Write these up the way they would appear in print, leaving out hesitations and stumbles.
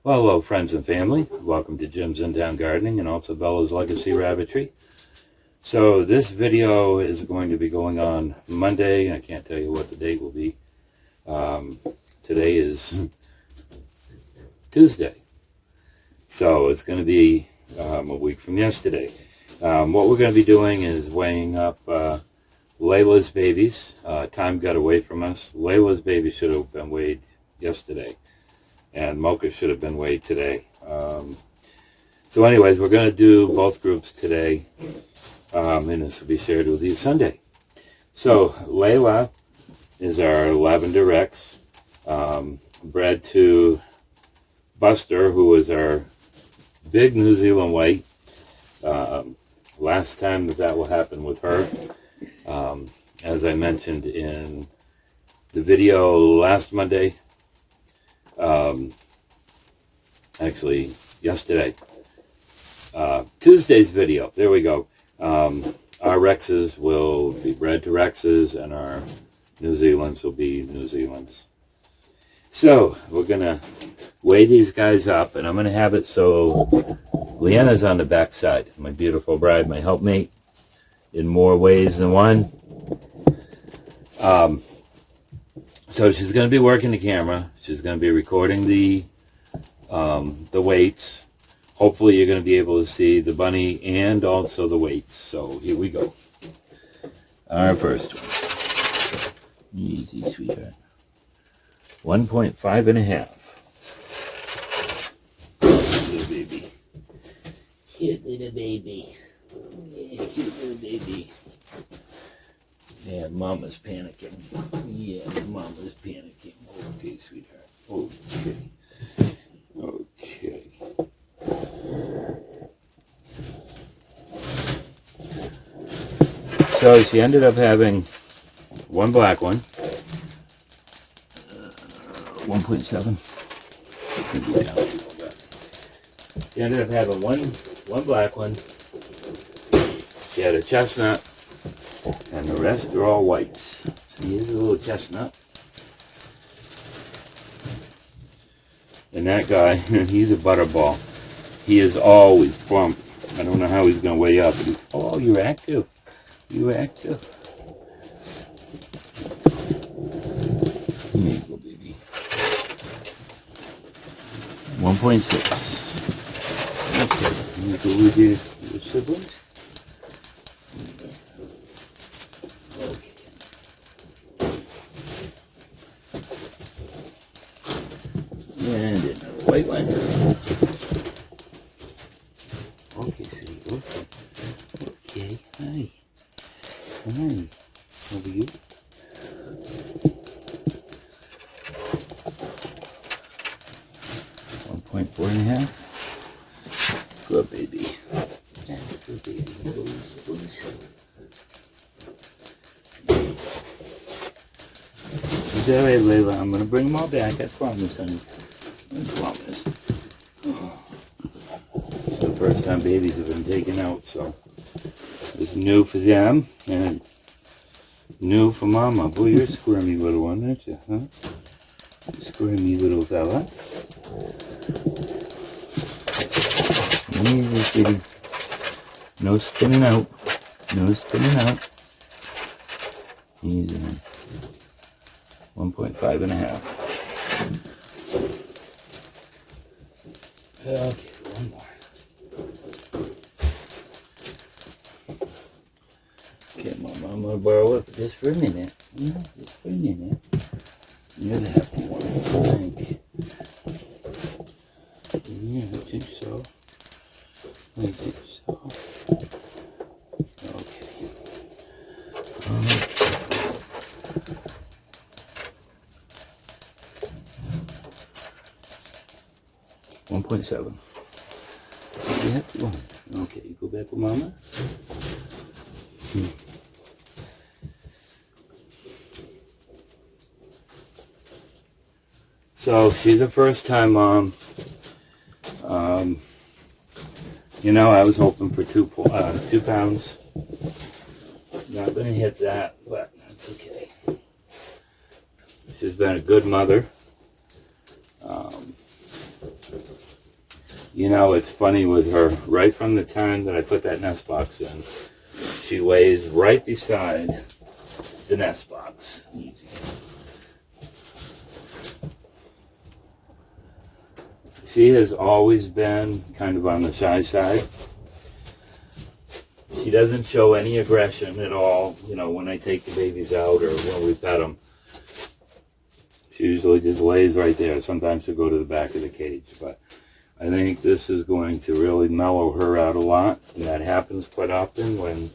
Well, hello friends and family. Welcome to Jim's In Town Gardening and also Bella's Legacy Rabbitry. So this video is going to be going on Monday. I can't tell you what the date will be. Today is Tuesday. So it's going to be a week from yesterday. What we're going to be doing is weighing up Layla's babies. Time got away from us. Layla's baby should have been weighed yesterday. And Mocha should have been weighed today. So anyways, we're going to do both groups today. And this will be shared with you Sunday. So Layla is our Lavender Rex. Bred to Buster, who is our big New Zealand white. Last time that will happen with her. As I mentioned in the video last Monday. Actually yesterday, Tuesday's video, there we go. Our Rexes will be bred to Rexes and our New Zealands will be New Zealands. So we're gonna weigh these guys up, and I'm gonna have it so Leanna's on the back side, my beautiful bride, my helpmate, in more ways than one. So she's going to be working the camera. She's going to be recording the weights. Hopefully you're going to be able to see the bunny and also the weights. So here we go. Our first one. Easy, sweetheart. 1.5 and a half. Little baby. Cute little baby. Yeah, cute little baby. Yeah, Mama's panicking. Yeah, Mama's panicking. Okay, sweetheart. Okay. Okay. So she ended up having one black one. 1.7. She ended up having one black one. She had a chestnut. And the rest are all whites. So here's a little chestnut. And that guy, he's a butterball. He is always plump. I don't know how he's going to weigh up. Oh, you're active. You're active. Here you go, baby. 1.6. Okay, you go with your siblings. And another white one. Okay, sweetie. Okay. Hi. Hi. How are you? 1.4 and a half. Good baby. Good baby. Is that right, Layla? I'm going to bring them all back. I promise, honey. I promise. It's the first time babies have been taken out, so it's new for them and new for Mama. Boy, you're a squirmy little one, aren't you? Huh? Squirmy little fella. Easy, sweetie. No spinning out. No spinning out. Easy. 1.5 and a half. Okay, one more. Okay, Mama, I'm going to borrow it just for a minute. Yeah, just for a minute. You're the hefty one, I think. Yeah, I think so. I think so. Okay. 1.7. You have to go. Okay, you go back with Mama. So she's a first-time mom. You know, I was hoping for 2 pounds. Not gonna hit that, but that's okay. She's been a good mother. You know, it's funny with her, right from the time that I put that nest box in, she lays right beside the nest box. She has always been kind of on the shy side. She doesn't show any aggression at all, you know, when I take the babies out or when we pet them. She usually just lays right there. Sometimes she'll go to the back of the cage, but I think this is going to really mellow her out a lot, and that happens quite often when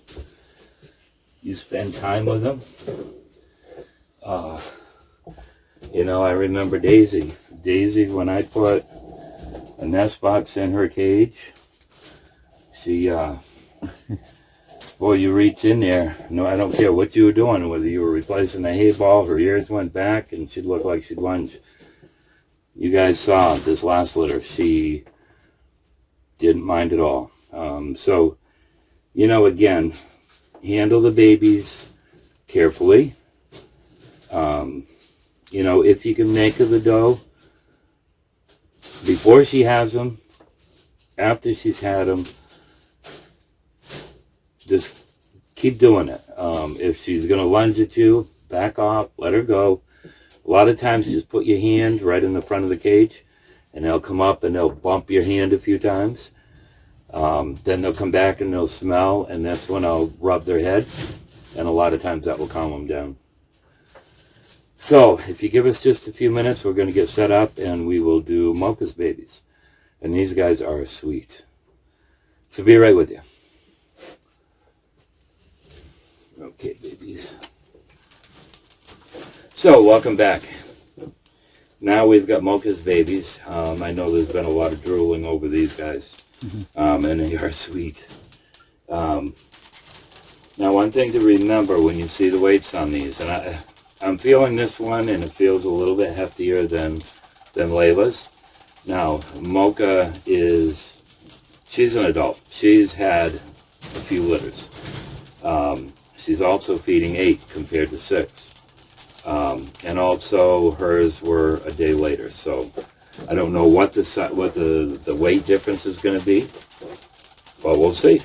you spend time with them. You know, I remember Daisy. Daisy, when I put a nest box in her cage, she, boy, you reach in there. No, I don't care what you were doing, whether you were replacing a hay ball, her ears went back, and she'd look like she'd lunge. You guys saw this last litter. She didn't mind at all. So, you know, again, handle the babies carefully. You know, if you can make her the dough before she has them, after she's had them, just keep doing it. If she's going to lunge at you, back off, let her go. A lot of times, just put your hand right in the front of the cage, and they'll come up and they'll bump your hand a few times. Then they'll come back and they'll smell, and that's when I'll rub their head, and a lot of times that will calm them down. So, if you give us just a few minutes, we're going to get set up, and we will do Mocha's babies. And these guys are sweet. So, be right with you. Okay, babies. So, welcome back. Now we've got Mocha's babies. I know there's been a lot of drooling over these guys, and they are sweet. Now, one thing to remember when you see the weights on these, and I'm feeling this one, and it feels a little bit heftier than Layla's. Now, Mocha she's an adult. She's had a few litters. She's also feeding 8 compared to 6. And also hers were a day later. So I don't know what the weight difference is going to be, but we'll see.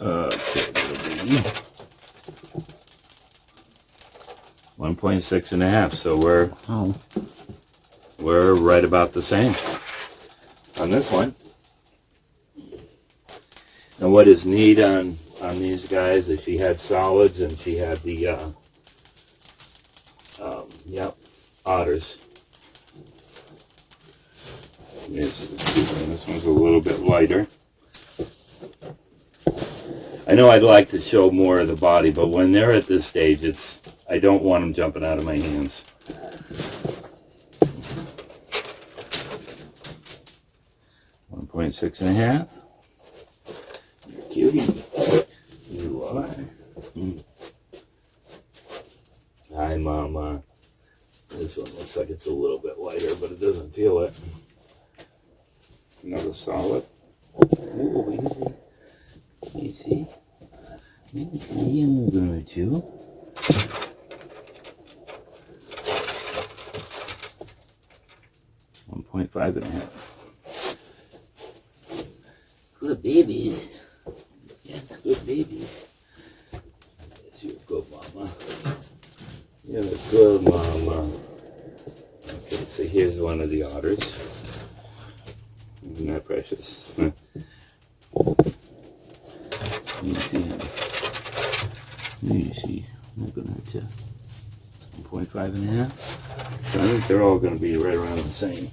Okay, 1.6 and a half. So we're right about the same on this one. And what is neat on these guys is she had solids and she had the otters. This one's a little bit lighter. I know I'd like to show more of the body, but when they're at this stage, I don't want them jumping out of my hands. .6 and a half. Cutie. You.I. Hi, Mama. This one looks like it's a little bit lighter, but it doesn't feel it. Another solid. Ooh, easy. Easy. Good, you. 1.5 and a half. Good babies. Yeah, good babies. Yes, you're a good mama. You're a good mama. Okay, so here's one of the otters. Isn't that precious? Easy. I'm not going to hurt you. 1.5 and a half. So I think they're all going to be right around the same.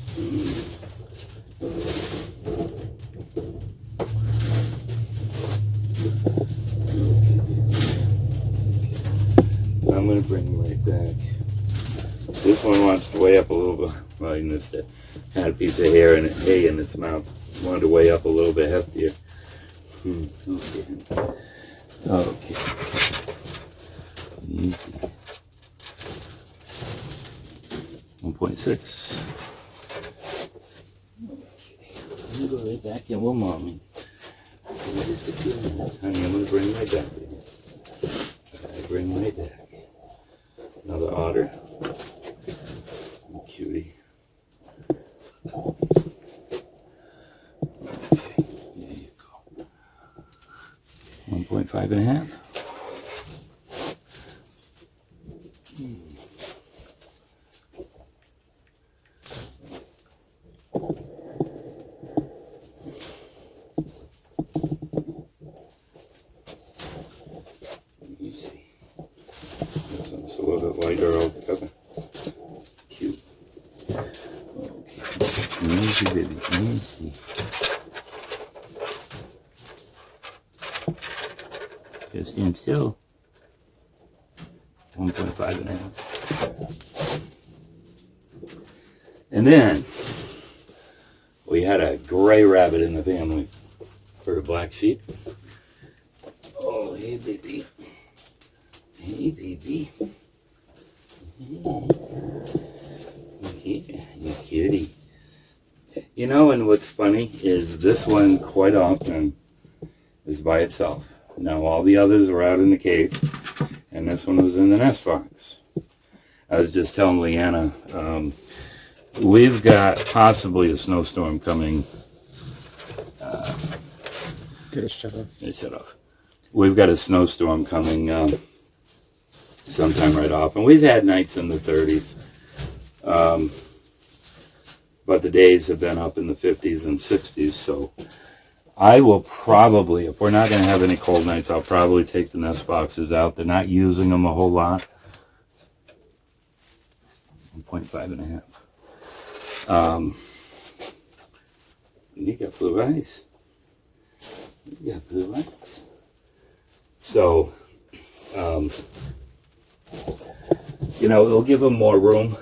I'm going to bring them right back. This one wants to weigh up a little bit. Well, you missed it. Had a piece of hay in its mouth. Wanted to weigh up a little bit heftier. Okay. Easy. 1.6. I'm going to go right back in with Mommy. Just a few minutes, honey. I'm going to bring right back with you. Bring right back. Another otter. cutie. Okay, there you go. 1.5 You see. This one's a little bit lighter altogether. Cute. Okay. Easy, baby. Easy. Just stand still. 1.5 And then we had a gray rabbit in the family for a black sheep. Oh, hey, baby. Hey, baby. Hey, you cutie. You know, and what's funny is this one quite often is by itself. Now, all the others are out in the cave, and this one was in the nest box. I was just telling Leanna, we've got possibly a snowstorm coming. Did it shut off? It shut off. We've got a snowstorm coming sometime right off, and we've had nights in the 30s. But the days have been up in the 50s and 60s, so I will probably, if we're not going to have any cold nights, I'll probably take the nest boxes out. They're not using them a whole lot. 1.5 You got blue eyes. You got blue eyes. So, you know, it'll give them more room.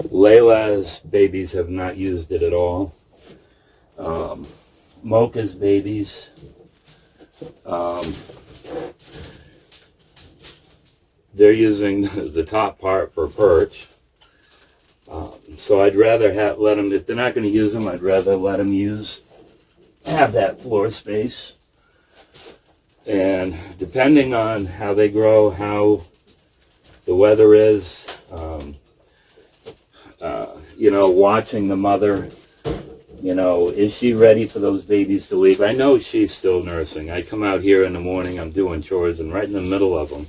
Layla's babies have not used it at all. Mocha's babies, they're using the top part for perch. So I'd rather let them, if they're not going to use them, I'd rather let them have that floor space. And depending on how they grow, how the weather is, you know, watching the mother, you know, is she ready for those babies to leave? I know she's still nursing. I come out here in the morning, I'm doing chores, and right in the middle of them,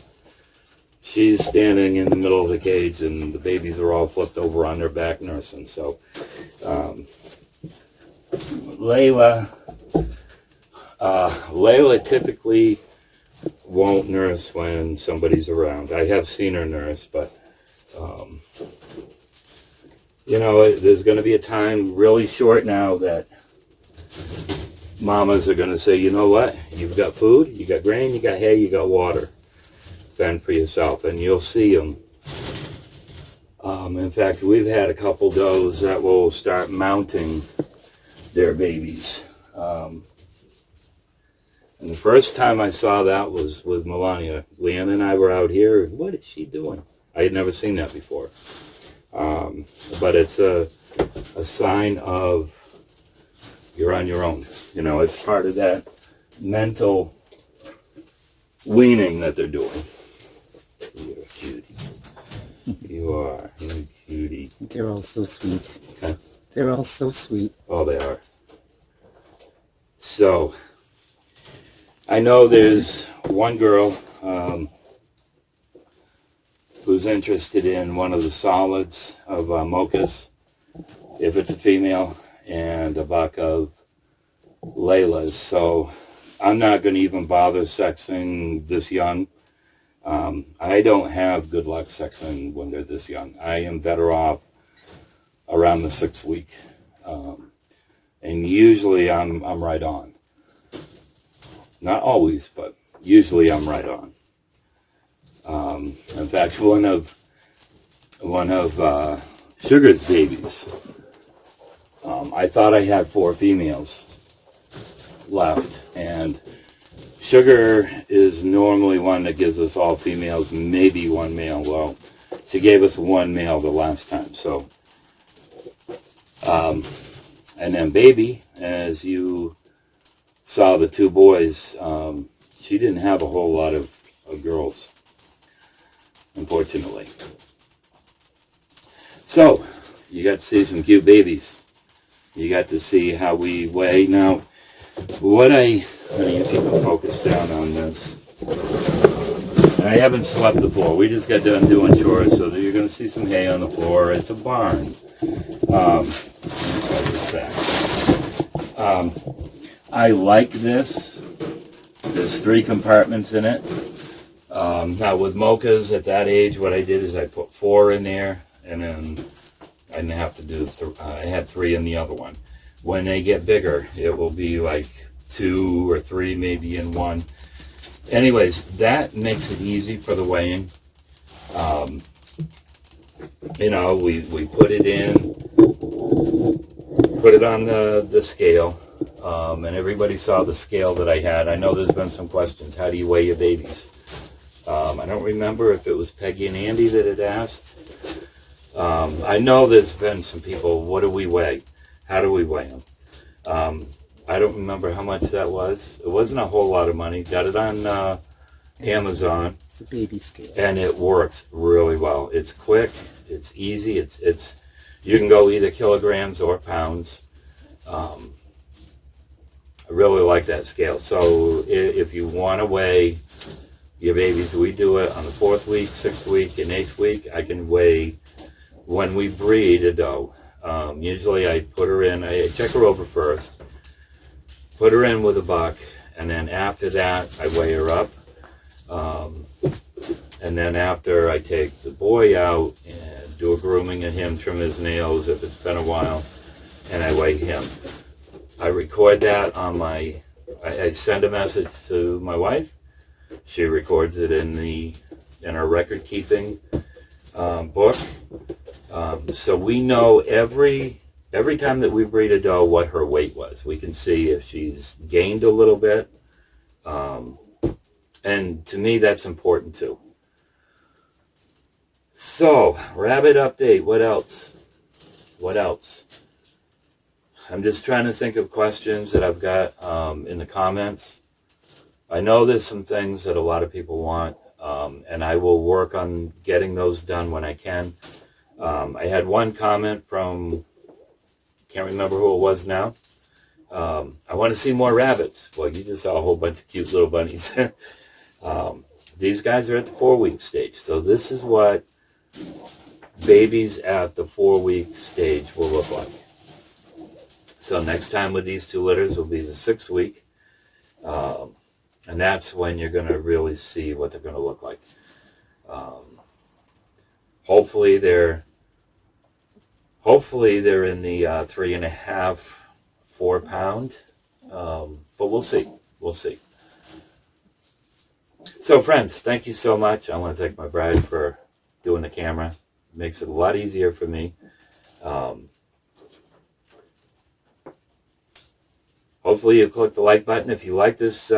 she's standing in the middle of the cage, and the babies are all flipped over on their back nursing. So, Layla typically won't nurse when somebody's around. I have seen her nurse, but, you know, there's going to be a time really short now that mamas are going to say, you know what, you've got food, you got grain, you got hay, you got water. Fend for yourself, and you'll see them. In fact, we've had a couple does that will start mounting their babies. And the first time I saw that was with Melania. Leanna and I were out here. What is she doing? I had never seen that before. But it's a sign of you're on your own. You know, it's part of that mental weaning that they're doing. You're a cutie. You are. You're a cutie. They're all so sweet. Huh? They're all so sweet. Oh, they are. So, I know there's one girl who's interested in one of the solids of Mocha's, if it's a female, and a buck of Layla's. So, I'm not going to even bother sexing this young. I don't have good luck sexing when they're this young. I am better off around the 6th week. And usually I'm right on. Not always, but usually I'm right on. In fact, one of Sugar's babies, I thought I had 4 females left, and Sugar is normally one that gives us all females, maybe 1 male. Well, she gave us 1 male the last time. So, and then Baby, as you saw the 2 boys, she didn't have a whole lot of girls, unfortunately. So, you got to see some cute babies. You got to see how we weigh. Now, honey, you keep the focus down on this. I haven't swept the floor. We just got done doing chores, so you're going to see some hay on the floor. It's a barn. I like this. There's 3 compartments in it. Now with mochas at that age, what I did is I put 4 in there, and then I didn't have to do. I had 3 in the other one. When they get bigger, it will be like 2 or 3, maybe in one. Anyways, that makes it easy for the weighing. We put it in, put it on the scale, and everybody saw the scale that I had. I know there's been some questions. How do you weigh your babies? I don't remember if it was Peggy and Andy that had asked. I know there's been some people, what do we weigh? How do we weigh them? I don't remember how much that was. It wasn't a whole lot of money. Got it on Amazon. It's a baby scale. And it works really well. It's quick. It's easy. It's you can go either kilograms or pounds. I really like that scale. So if you want to weigh your babies, we do it on the 4th week, 6th week, and 8th week. I can weigh when we breed a doe. Usually I put her in, I check her over first, put her in with a buck, and then after that I weigh her up. And then after I take the boy out and do a grooming of him, trim his nails if it's been a while, and I weigh him. I record that on I send a message to my wife. She records it in our record keeping book. So we know every time that we breed a doe what her weight was. We can see if she's gained a little bit. And to me, that's important too. So, rabbit update. What else? What else? I'm just trying to think of questions that I've got in the comments. I know there's some things that a lot of people want, and I will work on getting those done when I can. I had one comment from, can't remember who it was now. I want to see more rabbits. Well, you just saw a whole bunch of cute little bunnies. These guys are at the 4-week stage. So this is what babies at the 4-week stage will look like. So next time with these 2 litters will be the 6th week. And that's when you're going to really see what they're going to look like. Hopefully they're in the 3.5, 4 pound. But we'll see. We'll see. So friends, thank you so much. I want to thank my bride for doing the camera. It makes it a lot easier for me. Hopefully you click the like button if you like this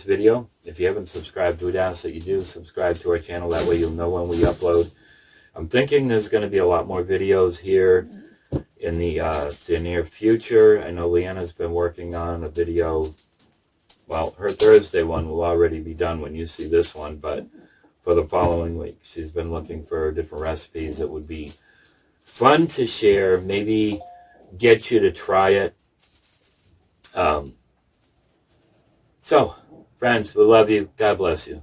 video. If you haven't subscribed, we would ask that you do subscribe to our channel. That way you'll know when we upload. I'm thinking there's going to be a lot more videos here in the near future. I know Leanna's been working on a video. Well, her Thursday one will already be done when you see this one, but for the following week, she's been looking for different recipes that would be fun to share, maybe get you to try it. So, friends, we love you. God bless you.